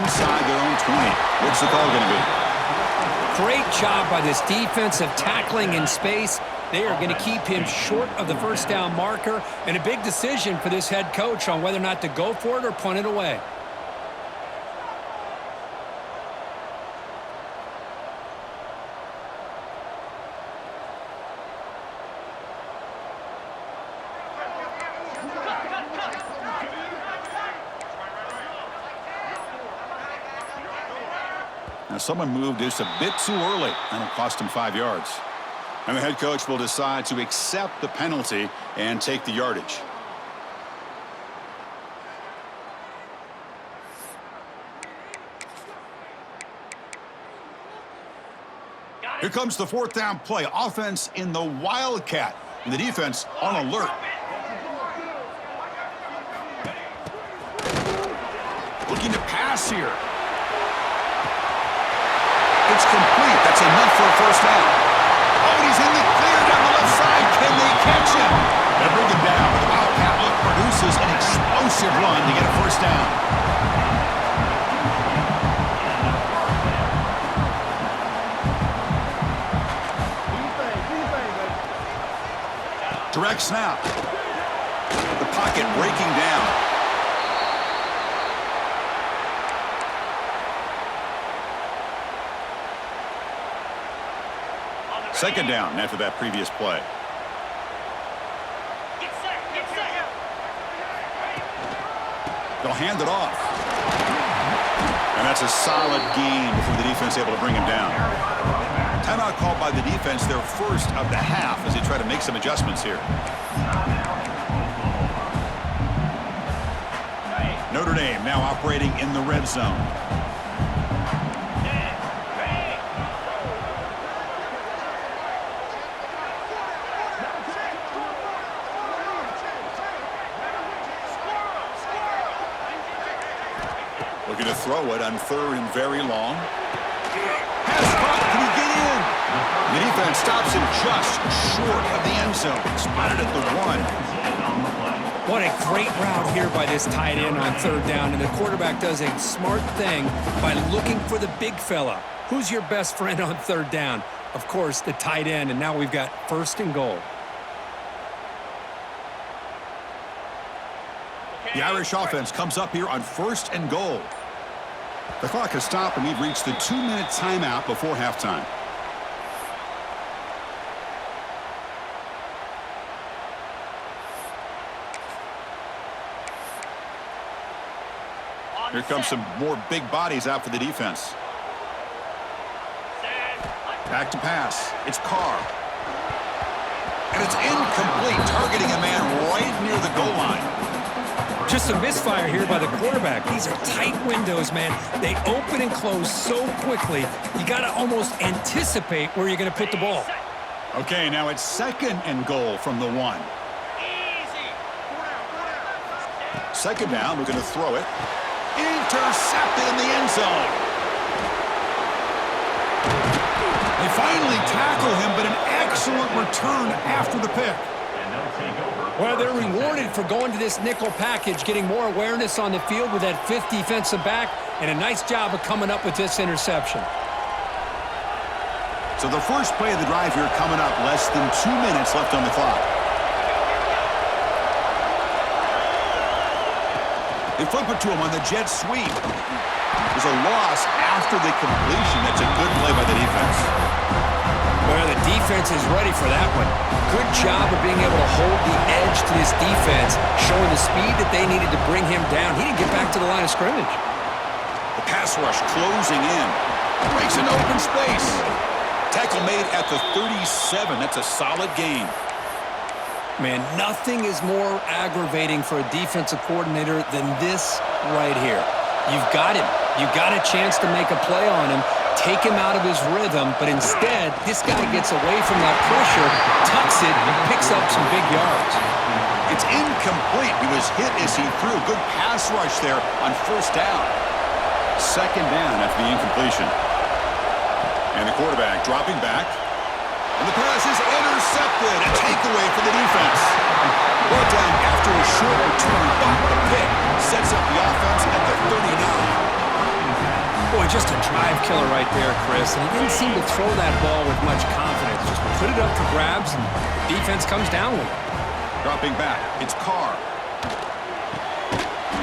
inside their own 20. What's the call going to be? Great job by this defensive tackling in space. They are going to keep him short of the first down marker, and a big decision for this head coach on whether or not to go for it or punt it away. Now someone moved just a bit too early, and it cost him 5 yards. And the head coach will decide to accept the penalty and take the yardage. Here comes the 4th down play. Offense in the Wildcat, and the defense on alert. Looking to pass here. It's complete. That's enough for a first down. Oh, and he's in the clear down the left side. Can they catch him? They bring him down. The Wildcat look produces an explosive run to get a first down. Direct snap. The pocket breaking down. Second down after that previous play. They'll hand it off. And that's a solid gain before the defense able to bring him down. Timeout called by the defense, their first of the half, as they try to make some adjustments here. Notre Dame now operating in the red zone. Looking to throw it on 3rd and very long. Pass caught. Can he get in? The defense stops him just short of the end zone. Spotted at the 1. What a great route here by this tight end on 3rd down, and the quarterback does a smart thing by looking for the big fella. Who's your best friend on 3rd down? Of course, the tight end, and now we've got 1st and goal. The Irish offense comes up here on 1st and goal. The clock has stopped, and we've reached the 2-minute timeout before halftime. Here comes some more big bodies out for the defense. Back to pass. It's Carr. And it's incomplete, targeting a man right near the goal line. Just a misfire here by the quarterback. These are tight windows, man. They open and close so quickly, you got to almost anticipate where you're going to put the ball. Okay, now it's 2nd and goal from the 1. 2nd down, we're going to throw it. Intercepted in the end zone. They finally tackle him, but an excellent return after the pick. Well, they're rewarded for going to this nickel package, getting more awareness on the field with that 5th defensive back, and a nice job of coming up with this interception. So the first play of the drive here coming up, less than 2 minutes left on the clock. They flip it to him on the jet sweep. There's a loss after the completion. That's a good play by the defense. Well, the defense is ready for that one. Good job of being able to hold the edge to this defense, showing the speed that they needed to bring him down. He didn't get back to the line of scrimmage. The pass rush closing in. Breaks an open space. Tackle made at the 37. That's a solid gain. Man, nothing is more aggravating for a defensive coordinator than this right here. You've got him. You've got a chance to make a play on him, take him out of his rhythm, but instead, this guy gets away from that pressure, tucks it, and picks up some big yards. It's incomplete. He was hit as he threw. Good pass rush there on 1st down. 2nd down after the incompletion. And the quarterback dropping back. And the pass is intercepted. A takeaway for the defense. Brought down after a short return, but the pick sets up the offense at the 39. just a drive killer right there, Chris. And he didn't seem to throw that ball with much confidence. Just put it up for grabs, and the defense comes down with it. Dropping back, it's Carr.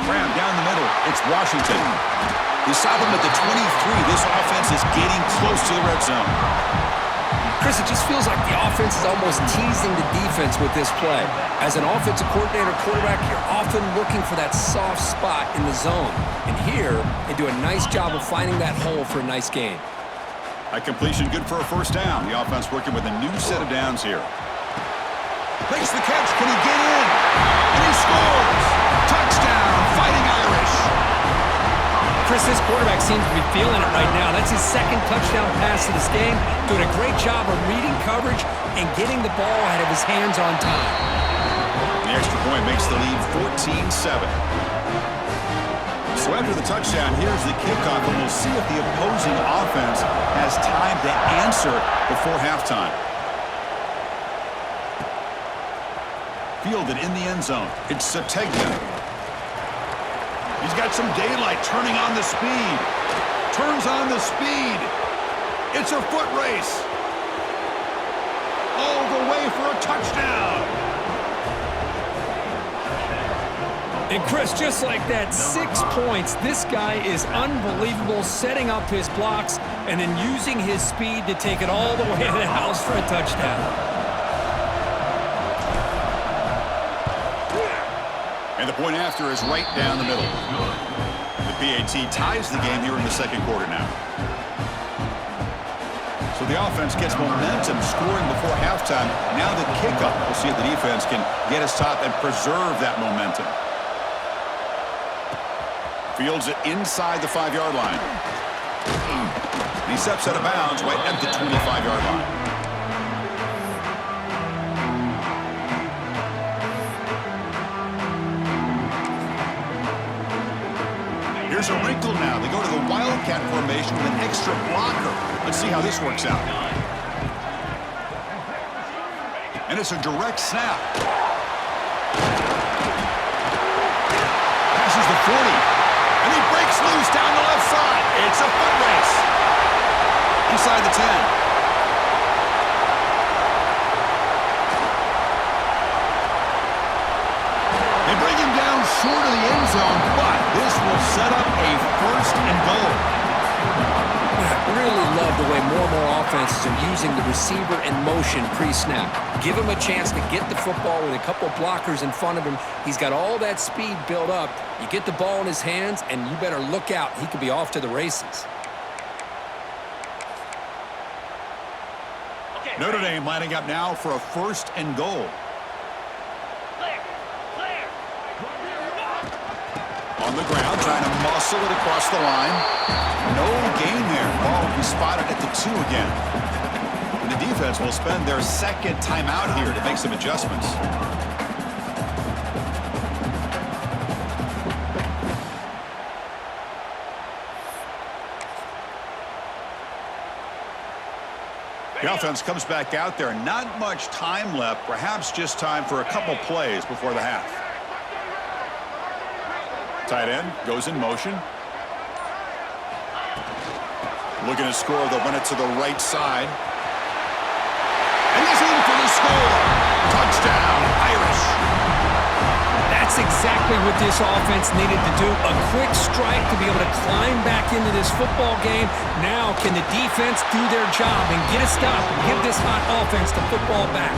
Graham down the middle, it's Washington. They stop him at the 23. This offense is getting close to the red zone. Chris, it just feels like the offense is almost teasing the defense with this play. As an offensive coordinator, quarterback, you're often looking for that soft spot in the zone. And here, they do a nice job of finding that hole for a nice gain. A completion good for a first down. The offense working with a new set of downs here. Makes the catch. Can he get in? And he scores! Touchdown, Fighting Irish! Chris, this quarterback seems to be feeling it right now. That's his second touchdown pass of this game. Doing a great job of reading coverage and getting the ball out of his hands on time. The extra point makes the lead 14-7. So after the touchdown, here's the kickoff, and we'll see if the opposing offense has time to answer before halftime. Fielded in the end zone. It's Sategna. He's got some daylight, turning on the speed. Turns on the speed. It's a foot race. All the way for a touchdown. And Chris, just like that, 6 points. This guy is unbelievable, setting up his blocks and then using his speed to take it all the way to the house for a touchdown. And the point after is right down the middle. The PAT ties the game here in the second quarter now. So the offense gets momentum, scoring before halftime. Now the kickoff. We'll see if the defense can get a stop and preserve that momentum. Fields it inside the 5-yard line. He steps out of bounds right at the 25-yard line. Here's a wrinkle now. They go to the Wildcat formation with an extra blocker. Let's see how this works out. And it's a direct snap. Passes the 40. And he breaks loose down the left side. It's a foot race. Inside the 10. They bring him down short of the end zone, but this will set up a first and goal. I really love the way more and more offenses are using the receiver in motion pre-snap. Give him a chance to get the football with a couple blockers in front of him. He's got all that speed built up. You get the ball in his hands, and you better look out. He could be off to the races. Notre Dame lining up now for a first and goal. On the ground, trying to muscle it across the line. No gain there. Ball will be spotted at the 2 again. And the defense will spend their second timeout here to make some adjustments. The offense comes back out there. Not much time left. Perhaps just time for a couple plays before the half. Tight end goes in motion. Looking to score. They'll run it to the right side. And he's in for the score. Touchdown, Irish. That's exactly what this offense needed to do. A quick strike to be able to climb back into this football game. Now can the defense do their job and get a stop and give this hot offense the football back?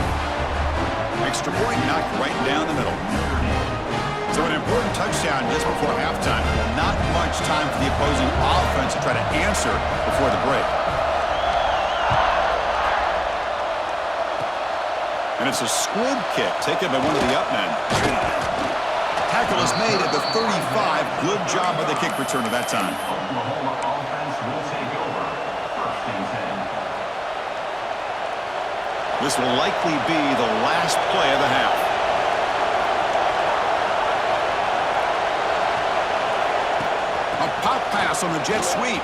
Extra point knocked right down the middle. So an important touchdown just before halftime. Not much time for the opposing offense to try to answer before the break. And it's a squib kick taken by one of the up men. Tackle is made at the 35. Good job by the kick returner that time. This will likely be the last play of the half. Pop pass on the jet sweep.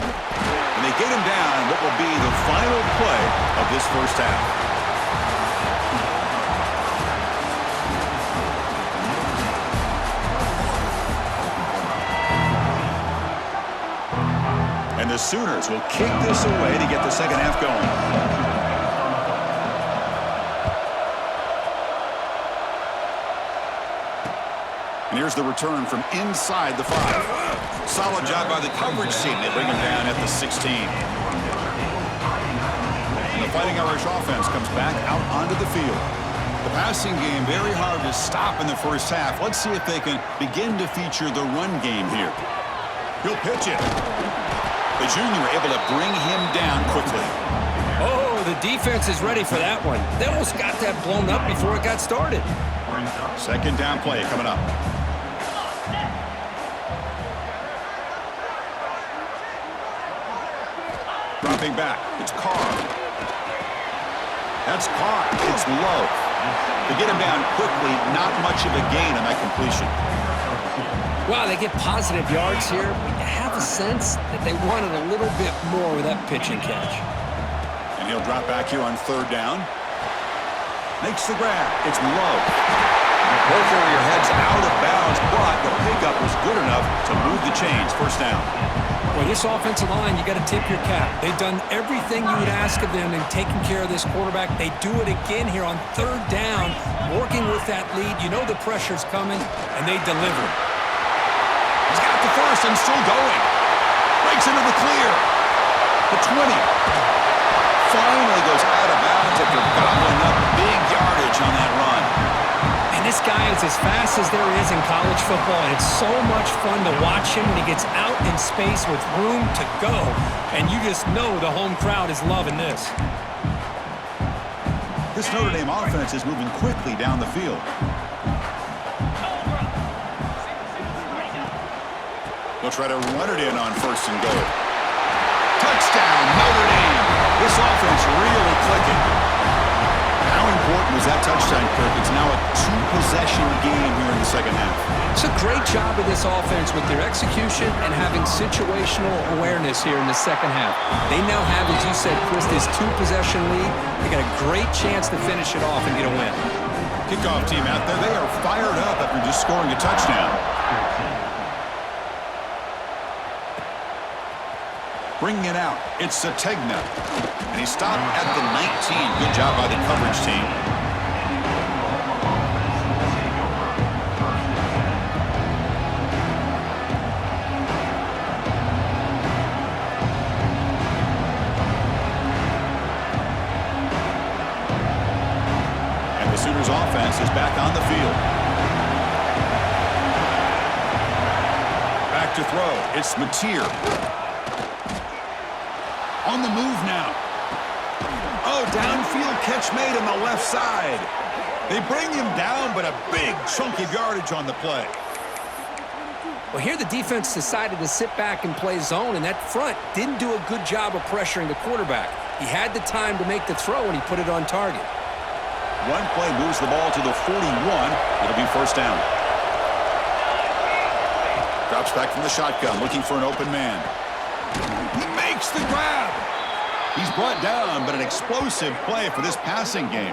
And they get him down in what will be the final play of this first half. And the Sooners will kick this away to get the second half going. And here's the return from inside the 5. Solid job by the coverage team. They bring him down at the 16. And the Fighting Irish offense comes back out onto the field. The passing game very hard to stop in the first half. Let's see if they can begin to feature the run game here. He'll pitch it. The junior able to bring him down quickly. Oh, the defense is ready for that one. They almost got that blown up before it got started. Second down play coming up. Dropping back. It's Carr. That's caught. It's low. To get him down quickly, not much of a gain on that completion. Wow, they get positive yards here, but you have a sense that they wanted a little bit more with that pitch and catch. And he'll drop back here on third down. Makes the grab. It's low. Both of your heads out of bounds, but the pickup was good enough to move the chains. First down. Well, this offensive line, you got to tip your cap. They've done everything you would ask of them in taking care of this quarterback. They do it again here on third down, working with that lead. You know the pressure's coming, and they deliver. He's got the first and still going. Breaks into the clear. The 20. Finally goes out of bounds after gobbling up big yardage on that run. And this guy is as fast as there is in college football, and it's so much fun to watch him when he gets out in space with room to go. And you just know the home crowd is loving this. This Notre Dame offense is moving quickly down the field. They'll try to run it in on first and goal. Touchdown, Notre Dame. This offense really clicking. How important was that touchdown, Kirk? It's now a two-possession game here in the second half. It's a great job of this offense with their execution and having situational awareness here in the second half. They now have, as you said, Chris, this two-possession lead. They got a great chance to finish it off and get a win. Kickoff team out there, they are fired up after just scoring a touchdown. Bringing it out, it's Sategna. And he stopped at the 19. Good job by the coverage team. And the Sooners offense is back on the field. Back to throw, it's Mateer. On the move now. Oh, downfield catch made on the left side. They bring him down, but a big chunk of yardage on the play. Well, here the defense decided to sit back and play zone, and that front didn't do a good job of pressuring the quarterback. He had the time to make the throw, and he put it on target. One play moves the ball to the 41. It'll be first down. Drops back from the shotgun, looking for an open man. He makes the grab. He's brought down, but an explosive play for this passing game.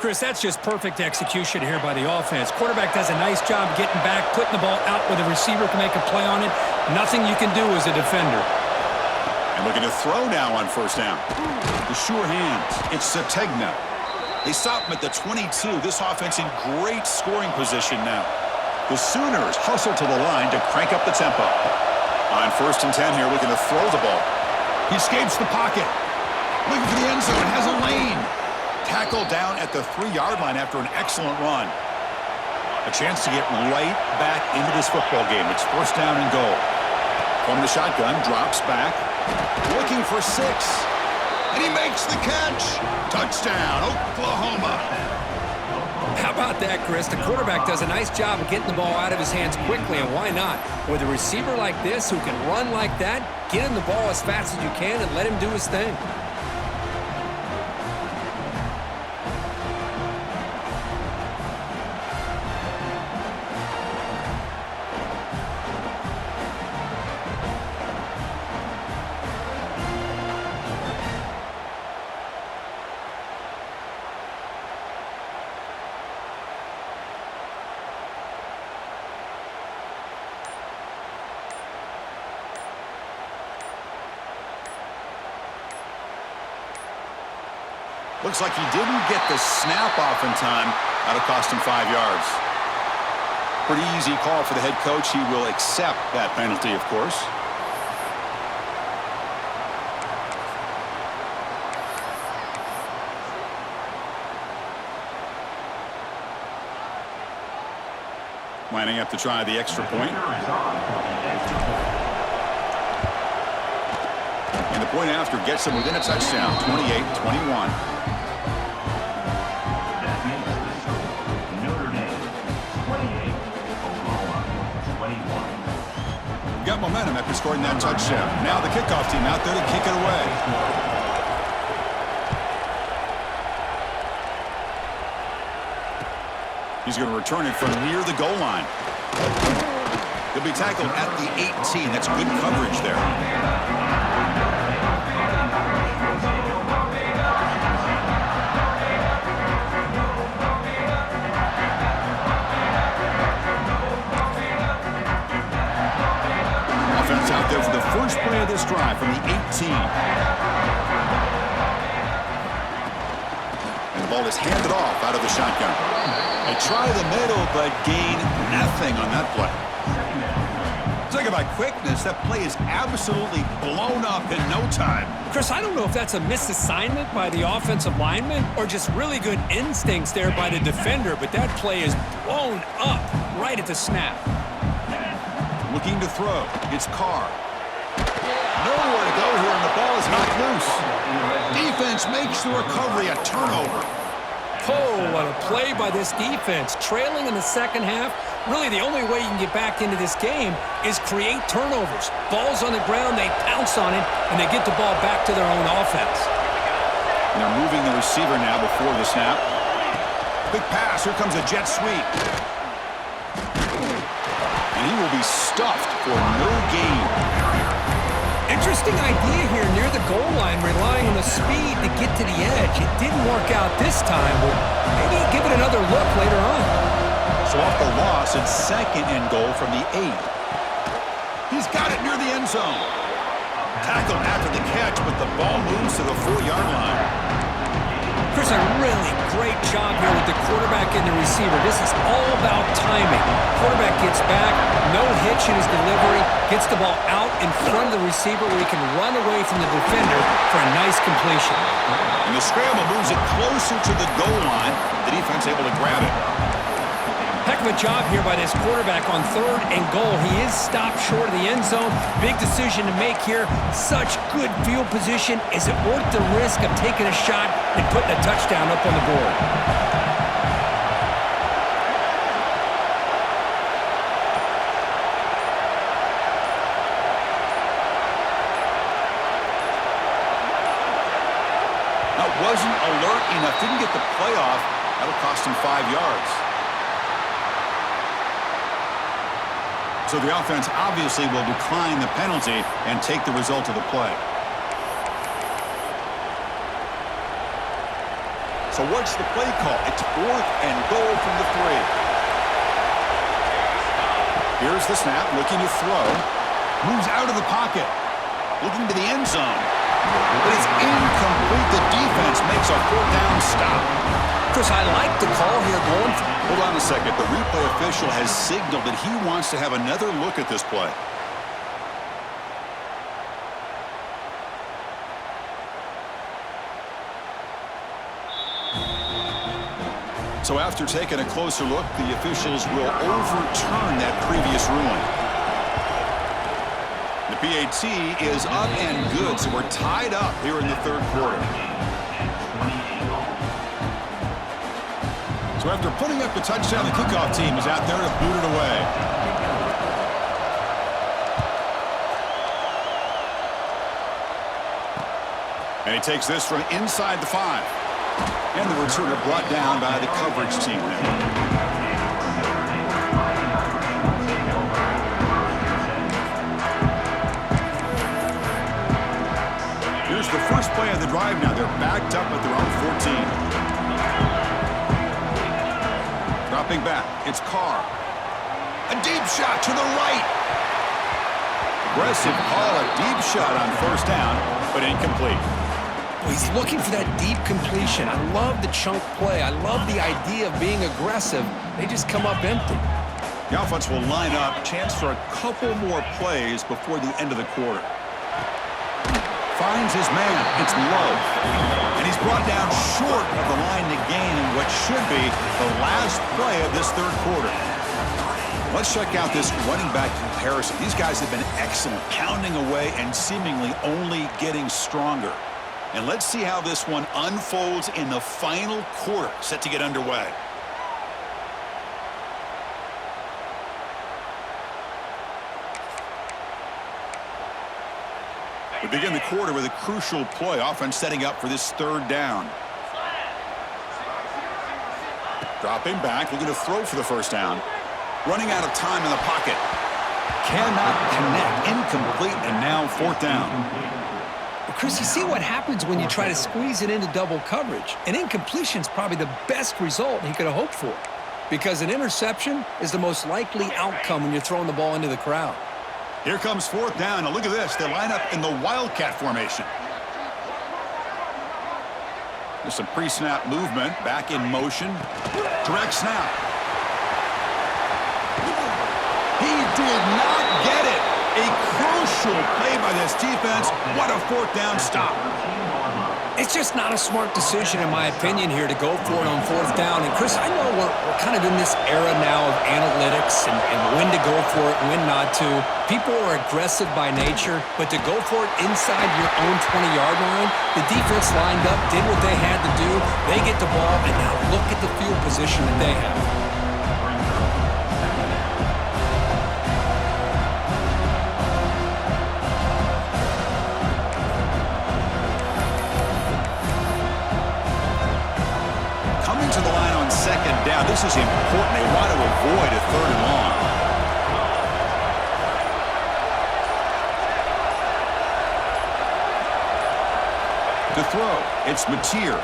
Chris, that's just perfect execution here by the offense. Quarterback does a nice job getting back, putting the ball out where the receiver can make a play on it. Nothing you can do as a defender. And looking to throw now on first down. The sure hands. It's Sategna. They stop him at the 22. This offense in great scoring position now. The Sooners hustle to the line to crank up the tempo. On first and 10 here, looking to throw the ball. He escapes the pocket. Looking for the end zone. Has a lane. Tackled down at the 3-yard line after an excellent run. A chance to get right back into this football game. It's first down and goal. From the shotgun, drops back. Looking for 6. And he makes the catch. Touchdown, Oklahoma. How about that, Chris? The quarterback does a nice job of getting the ball out of his hands quickly, and why not? With a receiver like this who can run like that, get him the ball as fast as you can and let him do his thing. Looks like he didn't get the snap off in time. That'll cost him 5 yards. Pretty easy call for the head coach. He will accept that penalty, of course. Lining up to try the extra point. And the point after gets them within a touchdown, 28-21. Got momentum after scoring that touchdown. Now the kickoff team out there to kick it away. He's going to return it from near the goal line. He'll be tackled at the 18. That's good coverage there. Offense out there for the first play of this drive from the 18. And the ball is handed off out of the shotgun. They try the middle, but gain nothing on that play. Talk about quickness. That play is absolutely blown up in no time. Chris, I don't know if that's a misassignment by the offensive lineman or just really good instincts there by the defender, but that play is blown up right at the snap. Looking to throw. It's Carr. Nowhere to go here, and the ball is knocked loose. Defense makes the recovery a turnover. Oh, what a play by this defense. Trailing in the second half, really the only way you can get back into this game is create turnovers. Ball's on the ground, they pounce on it, and they get the ball back to their own offense. And they're moving the receiver now before the snap. Big pass. Here comes a jet sweep. And he will be stuffed for no gain. Interesting idea here near the goal line, relying on the speed to get to the edge. It didn't work out this time, but maybe give it another look later on. So off the loss, it's second and goal from the 8. He's got it near the end zone. Tackled after the catch, but the ball moves to the 4-yard line. Chris, a really great job here with the quarterback and the receiver. This is all about timing. Quarterback gets back, no hitch in his delivery, gets the ball out in front of the receiver where he can run away from the defender for a nice completion. And the scramble moves it closer to the goal line. The defense able to grab it. Heck of a job here by this quarterback on 3rd and goal. He is stopped short of the end zone. Big decision to make here. Such good field position. Is it worth the risk of taking a shot and putting a touchdown up on the board? Now, wasn't alert enough. Didn't get the play off. That'll cost him 5 yards. So the offense obviously will decline the penalty and take the result of the play. So what's the play call? It's 4th and goal from the 3. Here's the snap, looking to throw. Moves out of the pocket. Looking to the end zone. But it's incomplete. The defense makes a 4th down stop. Chris, I like the call here going. Hold on a second. The replay official has signaled that he wants to have another look at this play. So after taking a closer look, the officials will overturn that previous ruling. The PAT is up and good, so we're tied up here in the 3rd quarter. So after putting up the touchdown, the kickoff team is out there to boot it away. And he takes this from inside the 5. And the returner brought down by the coverage team there. Here's the first play of the drive now. They're backed up at their own 14. Dropping back, it's Carr. A deep shot to the right. Aggressive call, a deep shot on 1st down, but incomplete. Well, he's looking for that deep completion. I love the chunk play. I love the idea of being aggressive. They just come up empty. The offense will line up. Chance for a couple more plays before the end of the quarter. Finds his man. It's Love. And he's brought down short of the line to gain in what should be the last play of this third quarter. Let's check out this running back comparison. These guys have been excellent, pounding away and seemingly only getting stronger. And let's see how this one unfolds in the final quarter, set to get underway. We begin the quarter with a crucial play. Offense setting up for this third down. Dropping back, looking to throw for the first down. Running out of time in the pocket. Cannot connect. Incomplete, and now fourth down. Well, Chris, you see what happens when you try to squeeze it into double coverage. An incompletion is probably the best result he could have hoped for, because an interception is the most likely outcome when you're throwing the ball into the crowd. Here comes fourth down. Now look at this. They line up in the Wildcat formation. There's some pre-snap movement. Back in motion. Direct snap. He did not get it. A crucial play by this defense. What a fourth down stop. It's just not a smart decision, in my opinion, here to go for it on fourth down. And, Chris, I know we're kind of in this era now of analytics and when to go for it, when not to. People are aggressive by nature, but to go for it inside your own 20-yard line, the defense lined up, did what they had to do. They get the ball, and now look at the field position that they have. To the line on second down. This is important. They want to avoid a third and long. To throw, it's Mateer.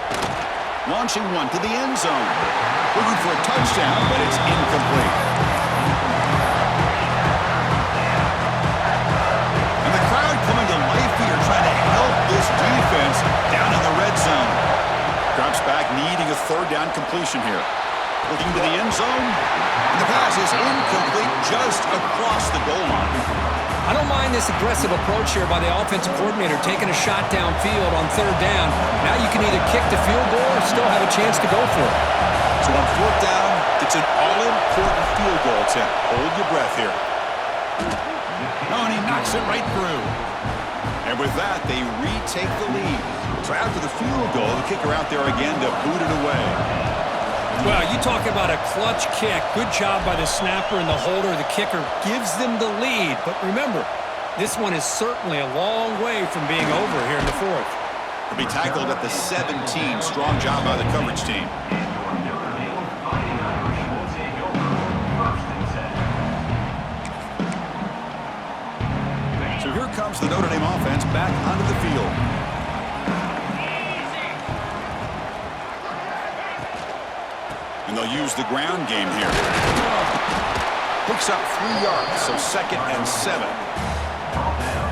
Launching one to the end zone. Looking for a touchdown, but it's incomplete. And the crowd coming to life here, trying to help this defense down in the red zone. Drops back, needing a third down completion here. Looking to the end zone. And the pass is incomplete just across the goal line. I don't mind this aggressive approach here by the offensive coordinator, taking a shot downfield on third down. Now you can either kick the field goal or still have a chance to go for it. So on fourth down, it's an all-important field goal attempt. Hold your breath here. Oh, and he knocks it right through. And with that, they retake the lead. So after the field goal, the kicker out there again to boot it away. Well, you talk about a clutch kick. Good job by the snapper and the holder. The kicker gives them the lead. But remember, this one is certainly a long way from being over here in the fourth. He'll be tackled at the 17. Strong job by the coverage team. So here comes the Notre Dame offense back onto the field. And they'll use the ground game here. Picks up 3 yards, so 2nd and 7.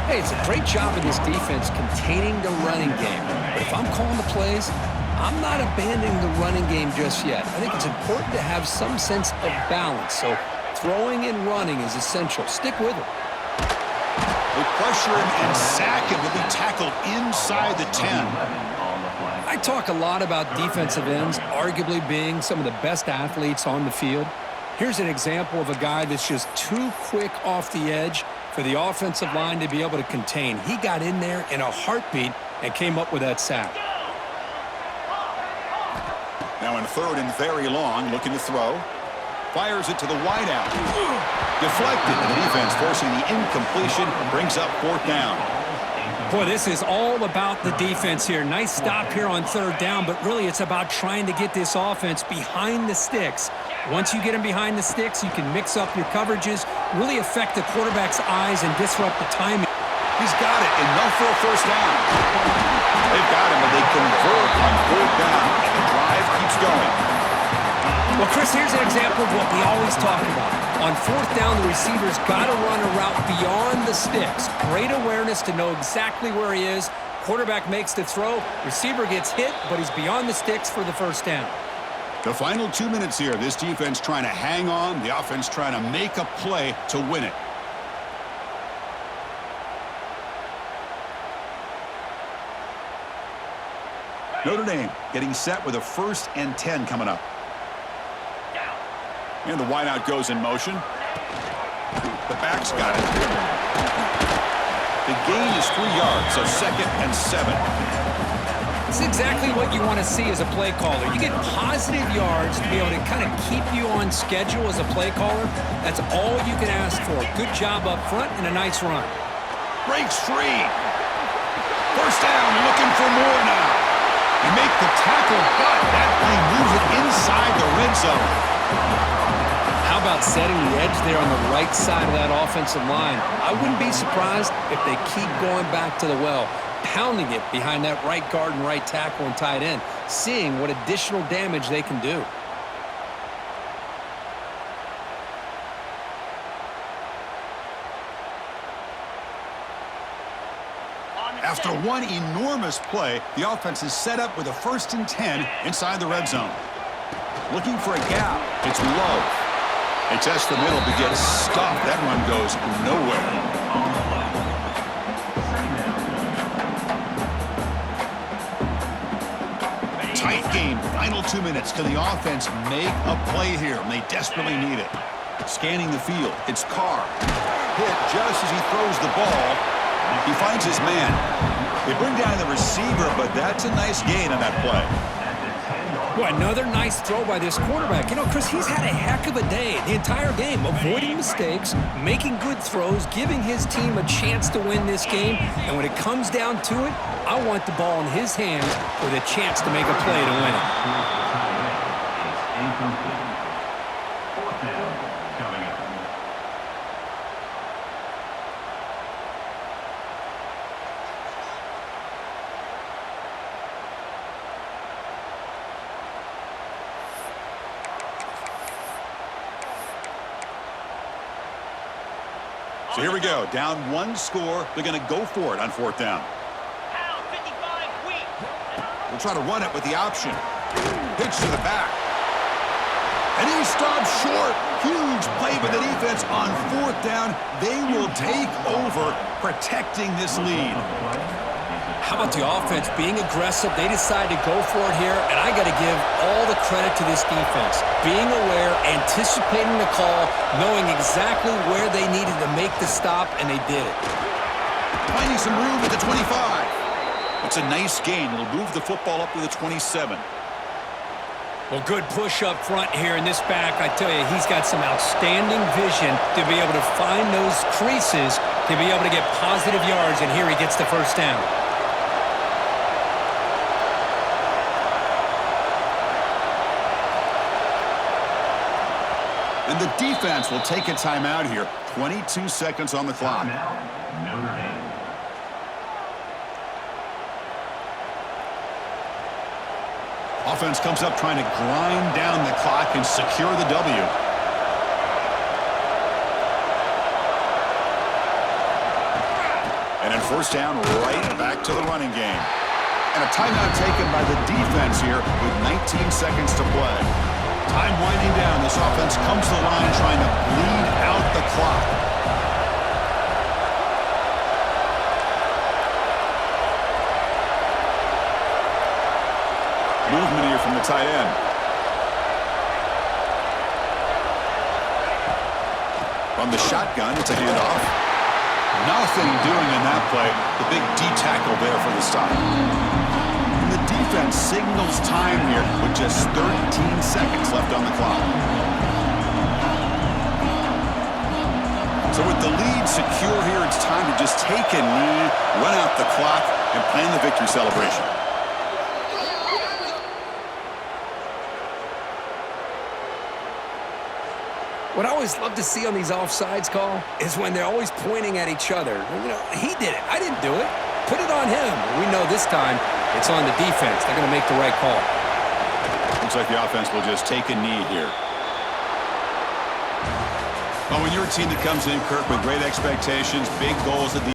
Hey, it's a great job of this defense containing the running game. But if I'm calling the plays, I'm not abandoning the running game just yet. I think it's important to have some sense of balance. So throwing and running is essential. Stick with it. They pressure him and sack him. He'll be tackled inside the 10. I talk a lot about defensive ends arguably being some of the best athletes on the field. Here's an example of a guy that's just too quick off the edge for the offensive line to be able to contain. He got in there in a heartbeat and came up with that sack. Now in 3rd and very long, looking to throw. Fires it to the wideout. Deflected. The defense forcing the incompletion, brings up 4th down. Boy, this is all about the defense here. Nice stop here on 3rd down, but really it's about trying to get this offense behind the sticks. Once you get them behind the sticks, you can mix up your coverages, really affect the quarterback's eyes and disrupt the timing. He's got it, enough for a first down. They've got him, but they convert on 4th down, and the drive keeps going. Well, Chris, here's an example of what we always talk about. On 4th down, the receiver's got to run a route beyond the sticks. Great awareness to know exactly where he is, Quarterback makes the throw. Receiver gets hit, but he's beyond the sticks for the first down. The final 2 minutes here. This defense trying to hang on. The offense trying to make a play to win it. Notre Dame getting set with a 1st and 10 coming up. And the wideout goes in motion. The back's got it. The gain is 3 yards, so 2nd and 7. It's exactly what you want to see as a play caller. You get positive yards to be able to kind of keep you on schedule as a play caller. That's all you can ask for. Good job up front and a nice run. Breaks free. 1st down, looking for more now. You make the tackle, but that play moves it inside the red zone. How about setting the edge there on the right side of that offensive line? I wouldn't be surprised if they keep going back to the well, pounding it behind that right guard and right tackle and tight end, seeing what additional damage they can do. After one enormous play, the offense is set up with a 1st and 10 inside the red zone. Looking for a gap. It's Love. They test the middle but get stuffed. That run goes nowhere. Tight game. Final 2 minutes. Can the offense make a play here? And they desperately need it. Scanning the field. It's Carr. Hit just as he throws the ball. He finds his man. They bring down the receiver, but that's a nice gain on that play. Boy, another nice throw by this quarterback. You know, Chris, he's had a heck of a day the entire game, avoiding mistakes, making good throws, giving his team a chance to win this game. And when it comes down to it, I want the ball in his hands with a chance to make a play to win it. So here we go. Down 1 score. They're going to go for it on 4th down. We'll try to run it with the option. Pitch to the back. And he stops short. Huge play by the defense on 4th down. They will take over, protecting this lead. How about the offense being aggressive? They decide to go for it here, and I got to give all the credit to this defense. Being aware, anticipating the call, knowing exactly where they needed to make the stop, and they did it. Finding some room at the 25. It's a nice gain. It'll move the football up to the 27. Well, good push up front here in this back. I tell you, he's got some outstanding vision to be able to find those creases, to be able to get positive yards, and here he gets the 1st down. And the defense will take a timeout here. 22 seconds on the clock. Offense comes up trying to grind down the clock and secure the W. And then 1st down, right back to the running game. And a timeout taken by the defense here with 19 seconds to play. Time winding down. This offense comes to the line trying to bleed out the clock. Movement here from the tight end. From the shotgun, it's a handoff. Nothing doing in that play. The big D tackle there for the stop. And the defense signals time here with just 13 seconds left on the clock. So with the lead secure here, it's time to just take a knee, run out the clock, and plan the victory celebration. What I always love to see on these offsides call is when they're always pointing at each other. You know, he did it. I didn't do it. Put it on him. We know this time it's on the defense. They're going to make the right call. Looks like the offense will just take a knee here. Well, when you're a team that comes in, Kirk, with great expectations, big goals at the